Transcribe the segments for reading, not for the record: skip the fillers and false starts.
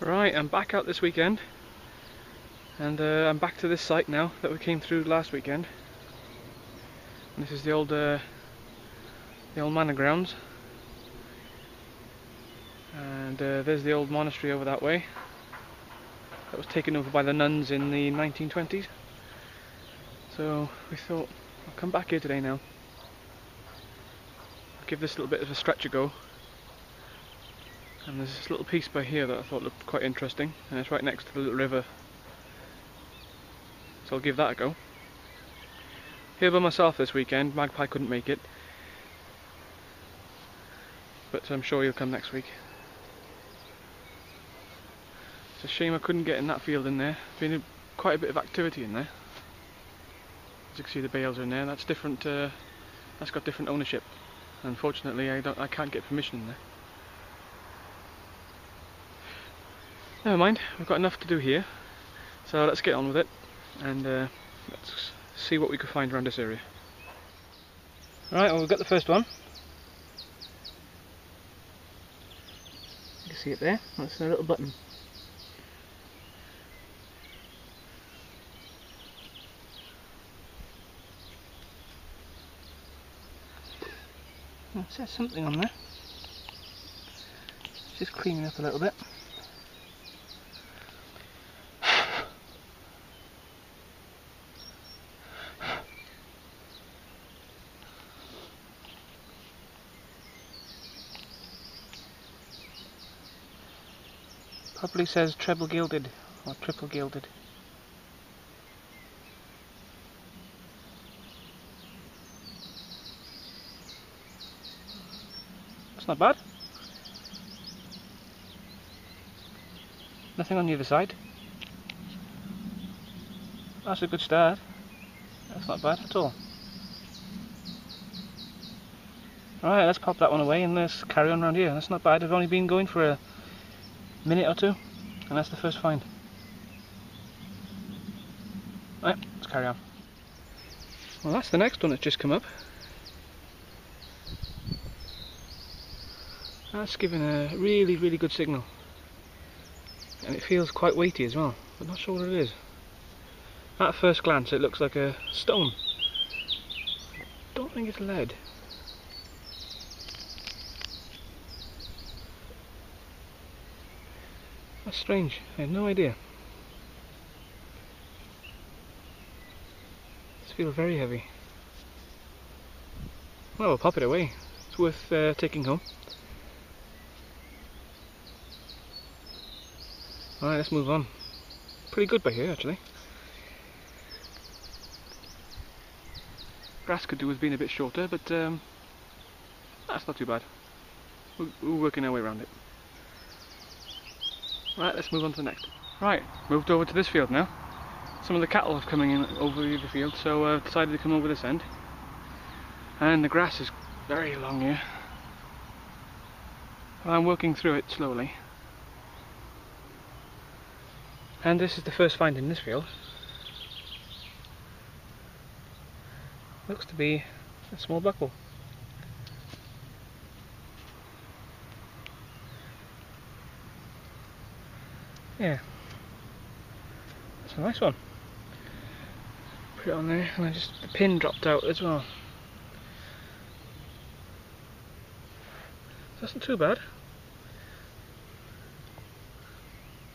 Right, I'm back out this weekend, and I'm back to this site now that we came through last weekend. And this is the old manor grounds, and there's the old monastery over that way. That was taken over by the nuns in the 1920s. So we thought, I'll come back here today now. I'll give this little bit of a stretch a go. And there's this little piece by here that I thought looked quite interesting, and it's right next to the little river. So I'll give that a go. Here by myself this weekend. Magpie couldn't make it, but I'm sure he'll come next week. It's a shame I couldn't get in that field in there. Been quite a bit of activity in there. As you can see, the bales are in there. That's different. That's got different ownership. Unfortunately, I can't get permission in there. Never mind. We've got enough to do here, so let's get on with it, and let's see what we can find around this area. Right, well, we've got the first one. You can see it there. That's a little button. It says something on there. It's just cleaning up a little bit. Probably says treble gilded or triple gilded. It's not bad. Nothing on the other side. That's a good start. That's not bad at all. Alright, let's pop that one away and let's carry on around here. That's not bad. I've only been going for a minute or two, and that's the first find. Right, let's carry on. Well, that's the next one that's just come up. That's giving a really, really good signal. And it feels quite weighty as well, but not sure what it is. At first glance it looks like a stone. I don't think it's lead. That's strange, I have no idea. This feels very heavy. Well, we'll pop it away. It's worth taking home. Alright, let's move on. Pretty good by here, actually. Grass could do with being a bit shorter, but that's not too bad. We're working our way around it. Right, let's move on to the next. Right, moved over to this field now. Some of the cattle are coming in over the other field, so I've decided to come over this end. And the grass is very long here. I'm working through it slowly. And this is the first find in this field. Looks to be a small buckle. Yeah, that's a nice one. Put it on there, and the pin dropped out as well. That's not too bad.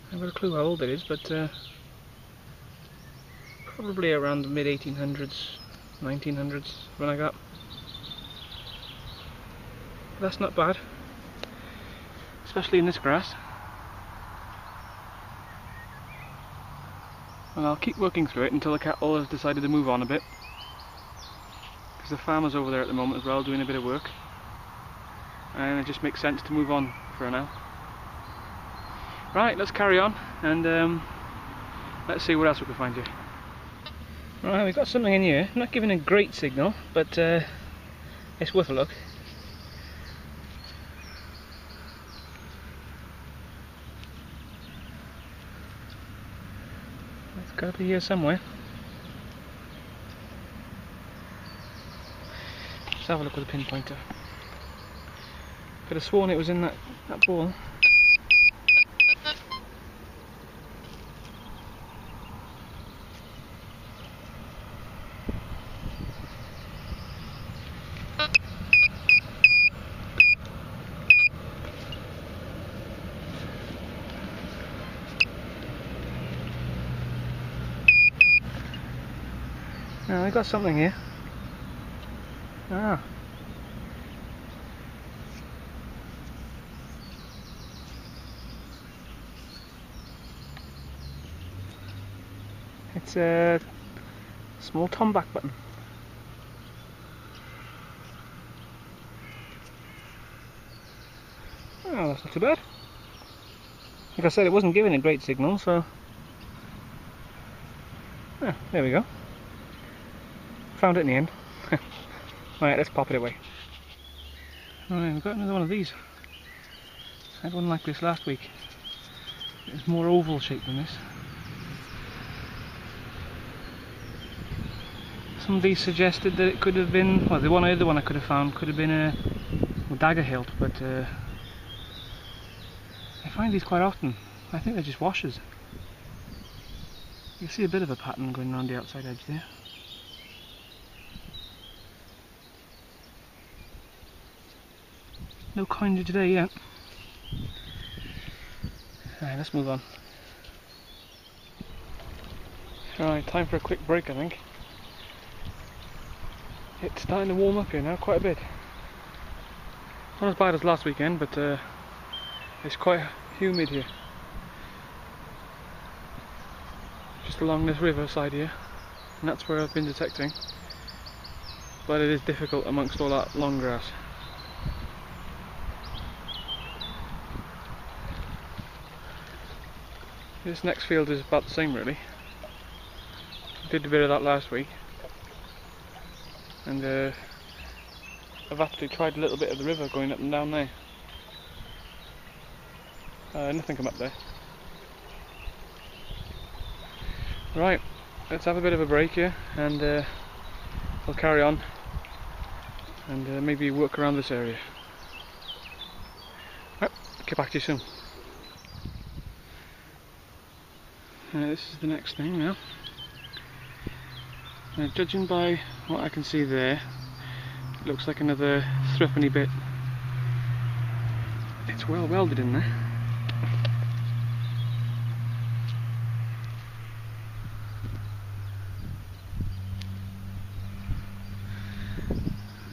I haven't got a clue how old it is, but probably around the mid 1800s, 1900s, something like that. But that's not bad, especially in this grass. And I'll keep working through it until the cattle has decided to move on a bit, because the farmer's over there at the moment as well doing a bit of work, and it just makes sense to move on for now. Right, let's carry on and let's see what else we can find here. Right, we've got something in here. Not giving a great signal, but it's worth a look. It's got to be here somewhere. Let's have a look with a pinpointer. Could have sworn it was in that ball. Now we got something here. Ah. It's a small tomback button. Oh, that's not too bad. Like I said, it wasn't giving a great signal, so... Oh, there we go. Found it in the end. Right, let's pop it away. Alright, we've got another one of these. I had one like this last week. It's more oval shaped than this. Somebody suggested that it could have been, well, the other one I could have found could have been a dagger hilt, but I find these quite often. I think they're just washers. You can see a bit of a pattern going around the outside edge there. No coinage today yet. Alright, let's move on. Alright, time for a quick break, I think. It's starting to warm up here now, quite a bit. Not as bad as last weekend, but it's quite humid here. Just along this riverside here, and that's where I've been detecting. But it is difficult amongst all that long grass. This next field is about the same really. Did a bit of that last week. And I've actually tried a little bit of the river going up and down there. Nothing come up there. Right, let's have a bit of a break here and we'll carry on and maybe work around this area. Right, get back to you soon. This is the next thing now. Judging by what I can see there, it looks like another threepenny bit. It's well welded in there.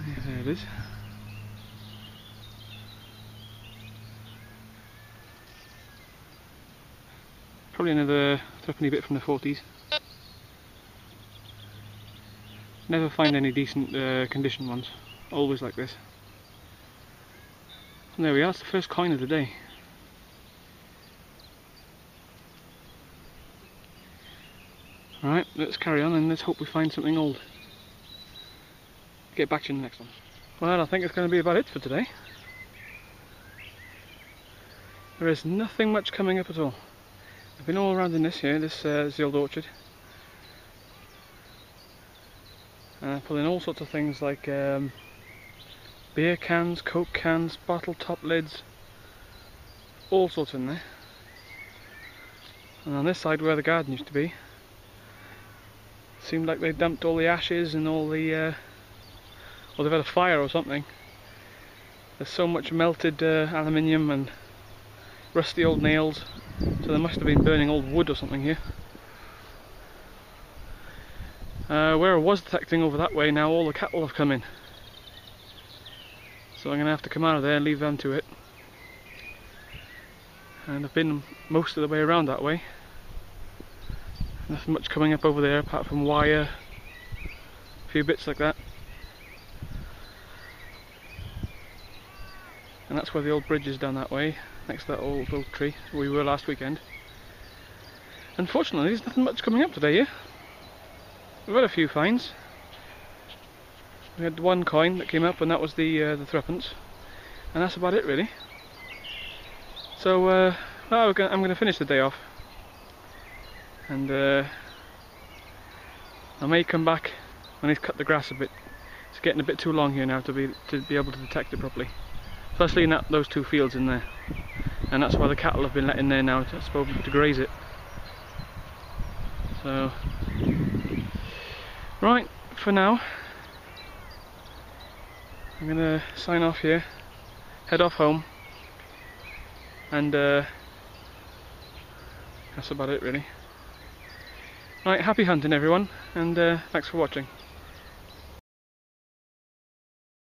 Yeah, there it is. Probably another threepenny bit from the 40s. Never find any decent condition ones, always like this. And there we are, it's the first coin of the day. Alright, let's carry on and let's hope we find something old. Get back to you in the next one. Well, I think it's going to be about it for today. There is nothing much coming up at all. I've been all around in this here, this is the old orchard. And I pull in all sorts of things like beer cans, Coke cans, bottle top lids, all sorts in there. And on this side where the garden used to be, seemed like they dumped all the ashes and all the, or they've had a fire or something. There's so much melted aluminium and rusty old nails, so they must have been burning old wood or something here. Where I was detecting over that way, now all the cattle have come in. So I'm going to have to come out of there and leave them to it. And I've been most of the way around that way. Nothing much coming up over there apart from wire, a few bits like that. And that's where the old bridge is down that way, next to that old oak tree where we were last weekend. Unfortunately, there's nothing much coming up today here. We've had a few finds. We had one coin that came up and that was the threepence. And that's about it really. So I'm going to finish the day off. And I may come back when he's cut the grass a bit. It's getting a bit too long here now to be able to detect it properly. Especially in those two fields in there. And that's why the cattle have been let in there now to graze it. So, right, for now, I'm going to sign off here, head off home, and that's about it really. Right, happy hunting everyone, and thanks for watching.